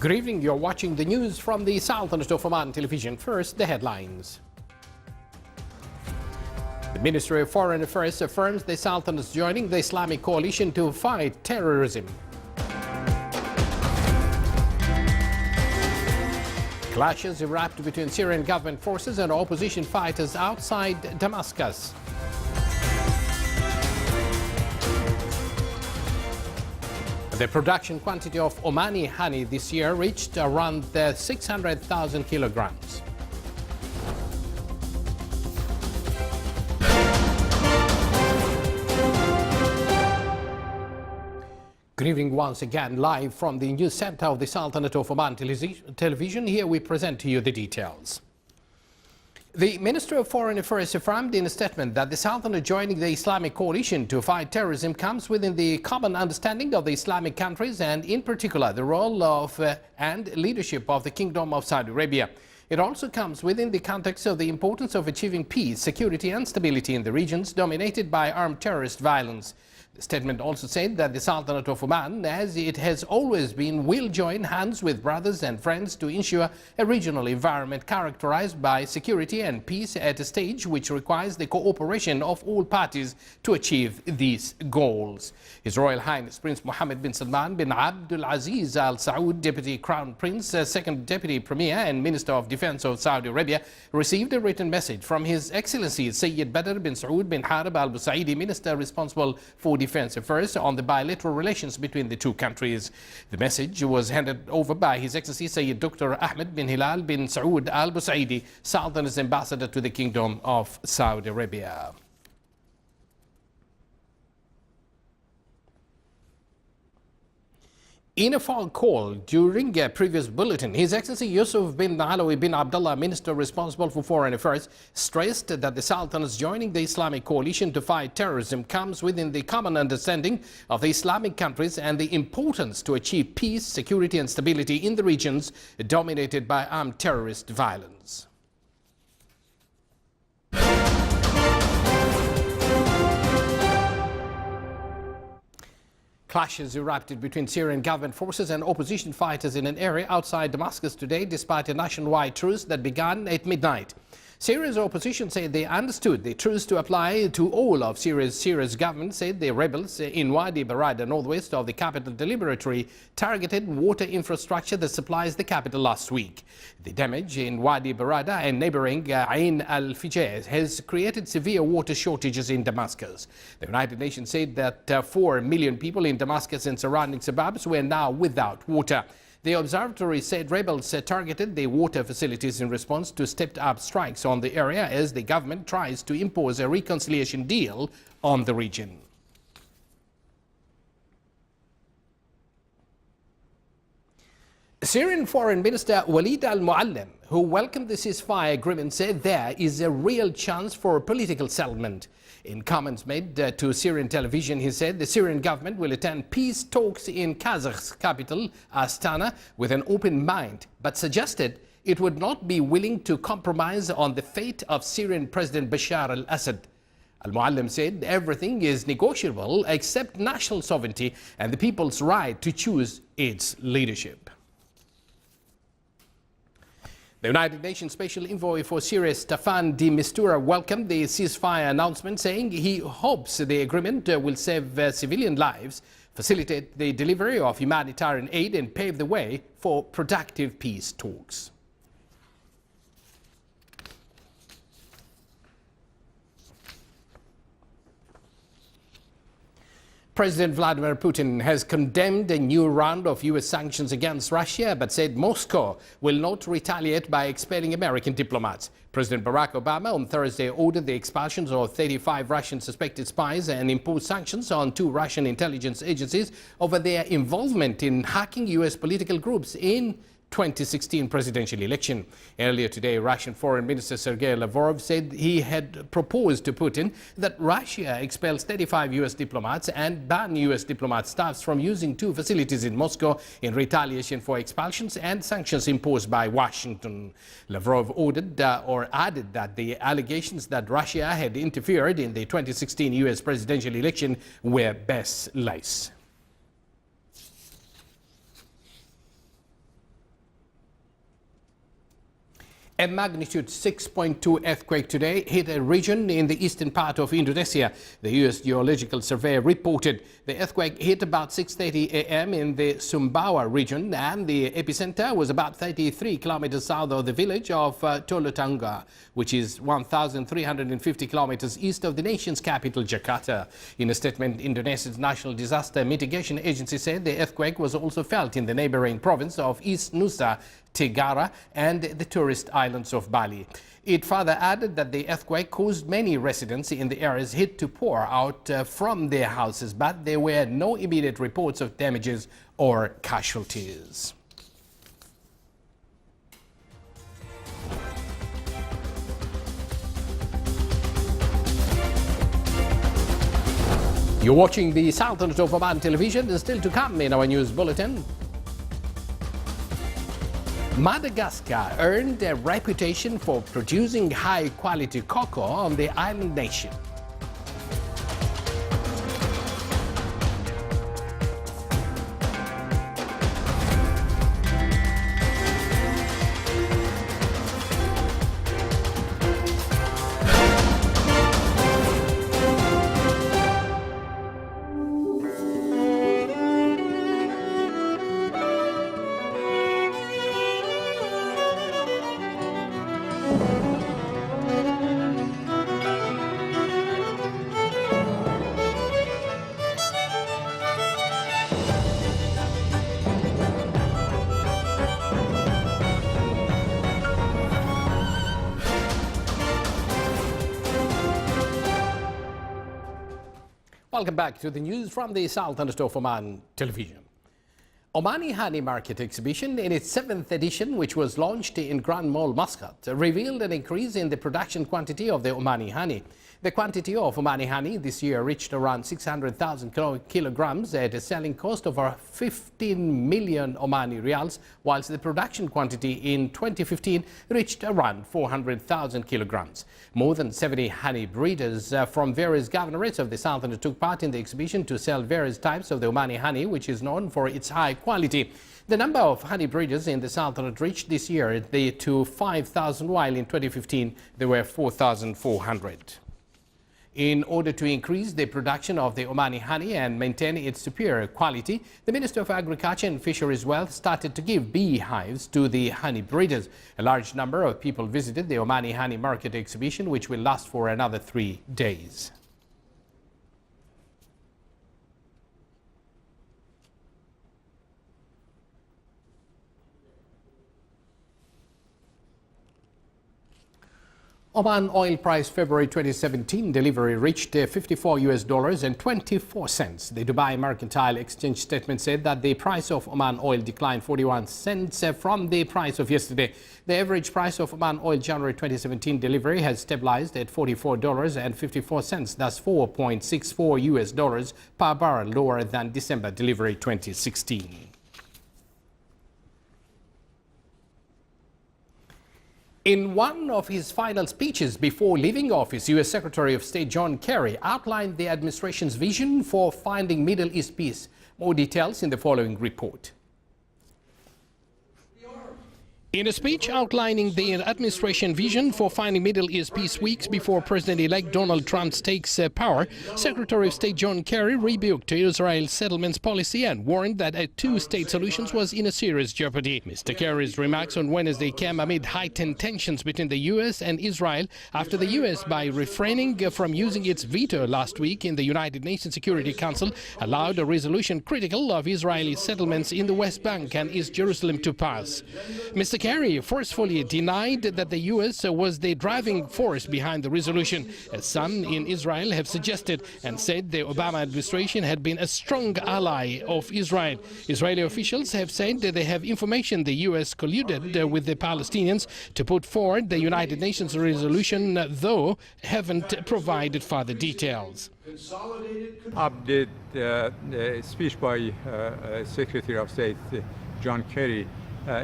Good evening, you're watching the news from the Sultanate of Oman television. First, the headlines. The Ministry of Foreign Affairs affirms the Sultanate is joining the Islamic coalition to fight terrorism. Clashes erupt between Syrian government forces and opposition fighters outside Damascus. The production quantity of Omani honey this year reached around 600,000 kilograms. Good evening once again, live from the news center of the Sultanate of Oman television. Here we present to you the details. The Ministry of Foreign Affairs affirmed in a statement that the Sultanate joining the Islamic coalition to fight terrorism comes within the common understanding of the Islamic countries and in particular the role of and leadership of the Kingdom of Saudi Arabia. It also comes within the context of the importance of achieving peace, security and stability in the regions dominated by armed terrorist violence. The statement also said that the Sultanate of Oman, as it has always been, will join hands with brothers and friends to ensure a regional environment characterized by security and peace at a stage which requires the cooperation of all parties to achieve these goals. His Royal Highness Prince Mohammed bin Salman bin Abdul Aziz Al Saud, Deputy Crown Prince, Second Deputy Premier and Minister of Defense of Saudi Arabia, received a written message from His Excellency Sayyid Badr bin Saud bin Harib Al Busaidi, Minister responsible for Defense Affairs, on the bilateral relations between the two countries. The message was handed over by His Excellency Sayyid Dr. Ahmed bin Hilal bin Saud Al Busaidi, Sultan's Ambassador to the Kingdom of Saudi Arabia. In a phone call during a previous bulletin, His Excellency Yusuf bin Alawi bin Abdullah, Minister responsible for Foreign Affairs, stressed that the Sultanate joining the Islamic coalition to fight terrorism comes within the common understanding of the Islamic countries and the importance to achieve peace, security and stability in the regions dominated by armed terrorist violence. Clashes erupted between Syrian government forces and opposition fighters in an area outside Damascus today, despite a nationwide truce that began at midnight. Syria's opposition said they understood the truce to apply to all of Syria's. Syria's government said the rebels in Wadi Barada, northwest of the capital, deliberately targeted water infrastructure that supplies the capital last week. The damage in Wadi Barada and neighboring Ain al-Fijaz has created severe water shortages in Damascus. The United Nations said that 4 million people in Damascus and surrounding suburbs were now without water. The observatory said rebels targeted the water facilities in response to stepped-up strikes on the area as the government tries to impose a reconciliation deal on the region. Syrian Foreign Minister Walid al-Muallim, who welcomed the ceasefire agreement, said there is a real chance for a political settlement. In comments made to Syrian television, he said the Syrian government will attend peace talks in Kazakh's capital, Astana, with an open mind, but suggested it would not be willing to compromise on the fate of Syrian President Bashar al-Assad. Al-Muallim said everything is negotiable except national sovereignty and the people's right to choose its leadership. The United Nations Special Envoy for Syria, Staffan de Mistura, welcomed the ceasefire announcement, saying he hopes the agreement will save civilian lives, facilitate the delivery of humanitarian aid and pave the way for productive peace talks. President Vladimir Putin has condemned a new round of U.S. sanctions against Russia, but said Moscow will not retaliate by expelling American diplomats. President Barack Obama on Thursday ordered the expulsions of 35 Russian suspected spies and imposed sanctions on 2 Russian intelligence agencies over their involvement in hacking U.S. political groups in 2016 presidential election. Earlier today, Russian Foreign Minister Sergei Lavrov said he had proposed to Putin that Russia expels 35 U.S. diplomats and ban U.S. diplomat staffs from using 2 facilities in Moscow in retaliation for expulsions and sanctions imposed by Washington. Lavrov ordered or added that the allegations that Russia had interfered in the 2016 U.S. presidential election were baseless. A magnitude 6.2 earthquake today hit a region in the eastern part of Indonesia. The U.S. Geological Survey reported the earthquake hit about 6:30 a.m. in the Sumbawa region, and the epicenter was about 33 kilometers south of the village of Tolotanga, which is 1,350 kilometers east of the nation's capital, Jakarta. In a statement, Indonesia's National Disaster Mitigation Agency said the earthquake was also felt in the neighboring province of East Nusa Tenggara and the tourist islands of Bali. It further added that the earthquake caused many residents in the areas hit to pour out from their houses, but there were no immediate reports of damages or casualties. You're watching the Sultanate of Oman television. Still to come in our news bulletin. Madagascar earned a reputation for producing high-quality cocoa on the island nation. Welcome back to the news from the Sultanate of Oman television. Omani Honey Market Exhibition, in its 7th edition, which was launched in Grand Mall Muscat, revealed an increase in the production quantity of the Omani honey. The quantity of Omani honey this year reached around 600,000 kilograms at a selling cost of 15 million Omani rials, whilst the production quantity in 2015 reached around 400,000 kilograms. More than 70 honey breeders from various governorates of the Sultanate took part in the exhibition to sell various types of the Omani honey, which is known for its high quality. The number of honey breeders in the Sultanate reached this year to 5,000, while in 2015 there were 4,400. In order to increase the production of the Omani honey and maintain its superior quality, the Minister of Agriculture and Fisheries Wealth started to give beehives to the honey breeders. A large number of people visited the Omani Honey Market Exhibition, which will last for another 3 days. Oman oil price February 2017 delivery reached $54 and 24 cents. The Dubai Mercantile Exchange statement said that the price of Oman oil declined 41 cents from the price of yesterday. The average price of Oman oil January 2017 delivery has stabilized at $44.54, thus $4.64 per barrel lower than December delivery 2016. In one of his final speeches before leaving office, U.S. Secretary of State John Kerry outlined the administration's vision for finding Middle East peace. More details in the following report. In a speech outlining the administration vision for finding Middle East peace weeks before President-elect Donald Trump takes power, Secretary of State John Kerry rebuked Israel's settlements policy and warned that a two-state solution was in a serious jeopardy. Mr. Kerry's remarks on Wednesday came amid heightened tensions between the U.S. and Israel after the U.S., by refraining from using its veto last week in the United Nations Security Council, allowed a resolution critical of Israeli settlements in the West Bank and East Jerusalem to pass. Mr. Kerry forcefully denied that the U.S. was the driving force behind the resolution, as some in Israel have suggested, and said the Obama administration had been a strong ally of Israel. Israeli officials have said that they have information the U.S. colluded with the Palestinians to put forward the United Nations resolution, though haven't provided further details. Update speech by Secretary of State John Kerry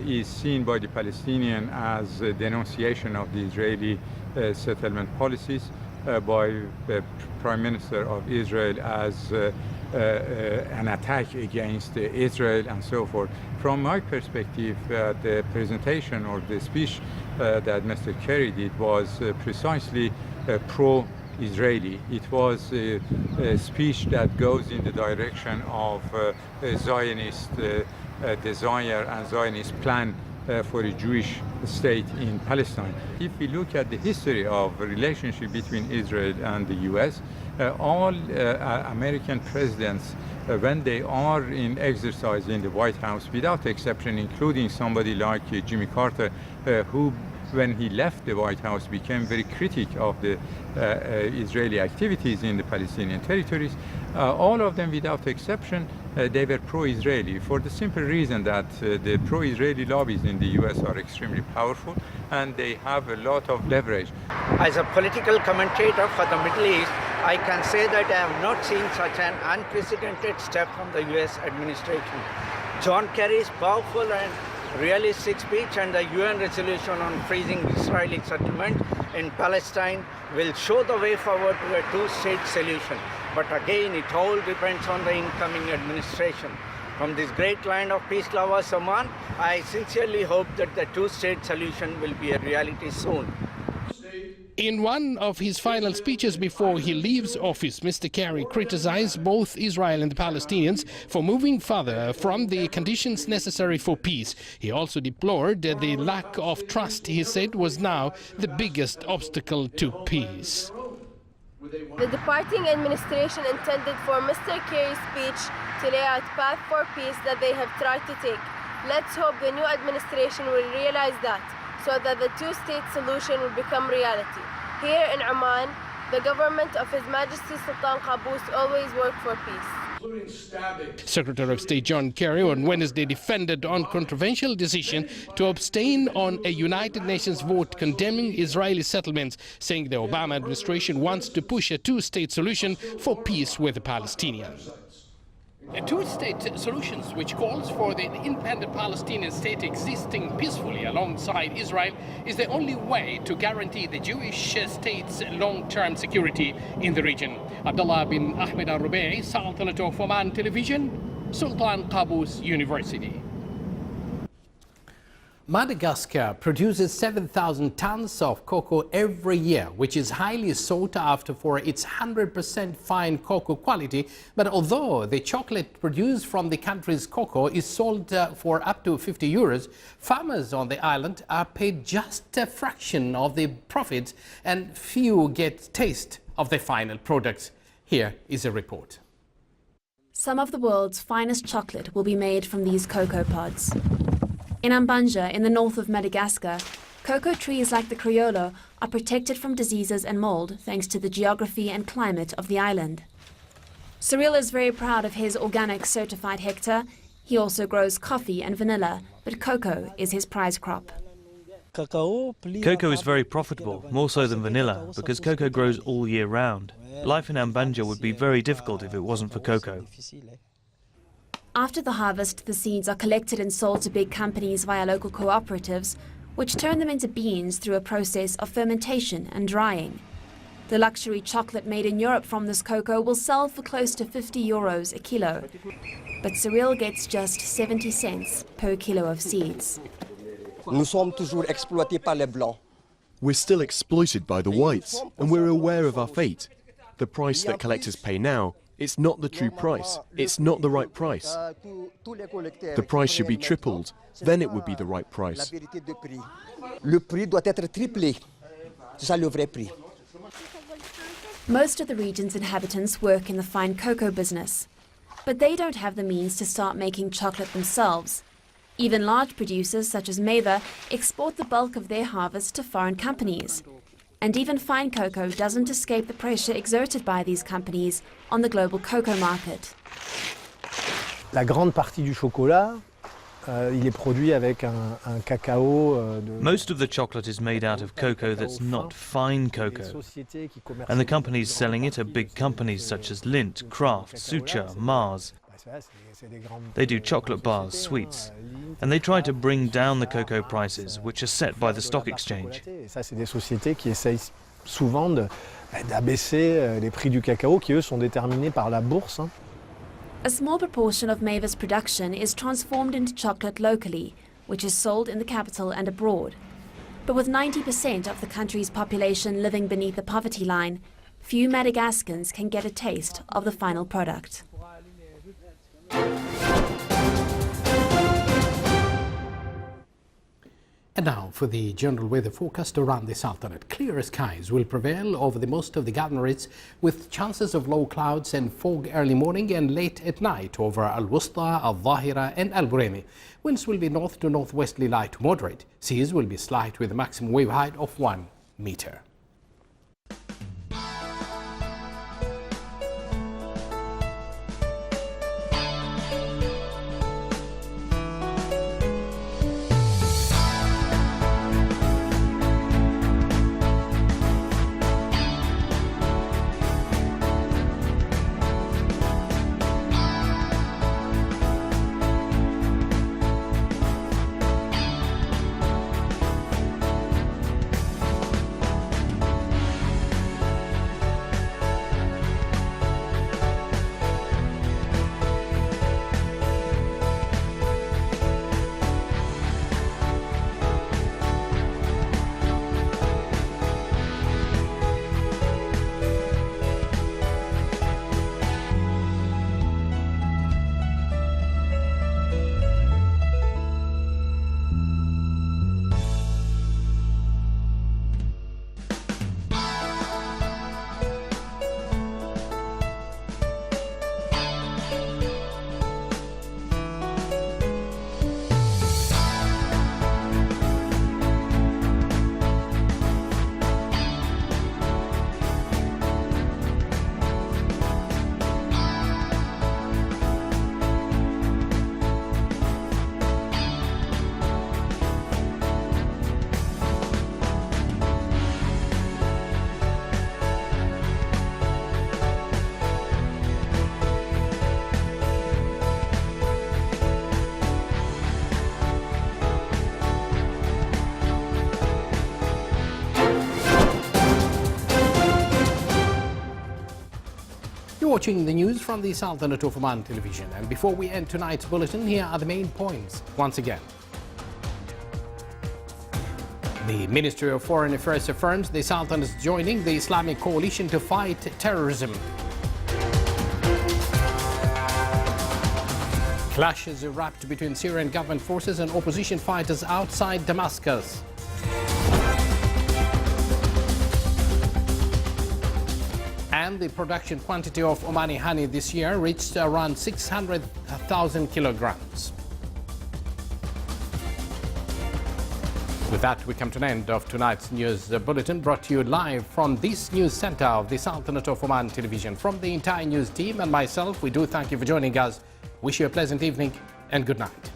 is seen by the Palestinian as a denunciation of the Israeli settlement policies, by the Prime Minister of Israel as an attack against Israel and so forth. From my perspective, the presentation or the speech that Mr. Kerry did was precisely pro-Israeli. It was a speech that goes in the direction of Zionist desire and Zionist plan for a Jewish state in Palestine. If we look at the history of relationship between Israel and the US, all American presidents, when they are in exercise in the White House, without exception, including somebody like Jimmy Carter, who when he left the White House became very critical of the Israeli activities in the Palestinian territories, all of them without exception, they were pro-Israeli for the simple reason that the pro-Israeli lobbies in the US are extremely powerful and they have a lot of leverage. As a political commentator for the Middle East, I can say that I have not seen such an unprecedented step from the US administration. John Kerry's powerful and realistic speech and the UN resolution on freezing Israeli settlement in Palestine will show the way forward to a two-state solution. But again, it all depends on the incoming administration. From this great land of peace lovers, Oman, I sincerely hope that the two-state solution will be a reality soon. In one of his final speeches before he leaves office, Mr. Kerry criticized both Israel and the Palestinians for moving further from the conditions necessary for peace. He also deplored the lack of trust he said was now the biggest obstacle to peace. The departing administration intended for Mr. Kerry's speech to lay out path for peace that they have tried to take. Let's hope the new administration will realize that, so that the two-state solution will become reality. Here in Oman, the government of His Majesty Sultan Qaboos always worked for peace. Secretary of State John Kerry on Wednesday defended on controversial decision to abstain on a United Nations vote condemning Israeli settlements, saying the Obama administration wants to push a two-state solution for peace with the Palestinians. A two-state solution, which calls for the independent Palestinian state existing peacefully alongside Israel, is the only way to guarantee the Jewish state's long-term security in the region. Abdullah bin Ahmed al-Rubai, Sultanate of Oman Television, Sultan Qaboos University. Madagascar produces 7,000 tons of cocoa every year, which is highly sought after for its 100% fine cocoa quality. But although the chocolate produced from the country's cocoa is sold for up to 50 euros, farmers on the island are paid just a fraction of the profits and few get taste of the final products. Here is a report. Some of the world's finest chocolate will be made from these cocoa pods. In Ambanja, in the north of Madagascar, cocoa trees like the Criollo are protected from diseases and mold thanks to the geography and climate of the island. Cyril is very proud of his organic certified hectare. He also grows coffee and vanilla, but cocoa is his prize crop. Cocoa is very profitable, more so than vanilla, because cocoa grows all year round. Life in Ambanja would be very difficult if it wasn't for cocoa. After the harvest, the seeds are collected and sold to big companies via local cooperatives, which turn them into beans through a process of fermentation and drying. The luxury chocolate made in Europe from this cocoa will sell for close to 50 euros a kilo. But Cyril gets just 70 cents per kilo of seeds. Nous sommes toujours exploités par les blancs. We're still exploited by the whites, and we're aware of our fate. The price that collectors pay now, it's not the true price. It's not the right price. The price should be tripled. Then it would be the right price. Le prix doit être triplé. C'est ça le vrai prix. Most of the region's inhabitants work in the fine cocoa business, but they don't have the means to start making chocolate themselves. Even large producers such as Meva export the bulk of their harvest to foreign companies. And even fine cocoa doesn't escape the pressure exerted by these companies on the global cocoa market. La grande partie du chocolat, il est produit avec un cacao. Most of the chocolate is made out of cocoa that's not fine cocoa. And the companies selling it are big companies such as Lindt, Kraft, Sucha, Mars. They do chocolate bars, sweets, and they try to bring down the cocoa prices, which are set by the stock exchange. Ça, c'est des sociétés qui essayent souvent d'abaisser les prix du cacao, qui eux sont déterminés par la bourse. A small proportion of Mavis production is transformed into chocolate locally, which is sold in the capital and abroad. But with 90% of the country's population living beneath the poverty line, few Madagascans can get a taste of the final product. And now for the general weather forecast around the Sultanate. Clear skies will prevail over the most of the governorates, with chances of low clouds and fog early morning and late at night over Al-Wusta, Al-Zahira and Al-Buremi. Winds will be north to northwesterly light to moderate. Seas will be slight with a maximum wave height of 1 meter. You're watching the news from the Sultanate of Oman television. And before we end tonight's bulletin, here are the main points once again. The Ministry of Foreign Affairs affirms the Sultan is joining the Islamic coalition to fight terrorism. Clashes erupt between Syrian government forces and opposition fighters outside Damascus. And the production quantity of Omani honey this year reached around 600,000 kilograms. With that, we come to an end of tonight's news bulletin, brought to you live from this news center of the Sultanate of Oman television. From the entire news team and myself, we do thank you for joining us. Wish you a pleasant evening and good night.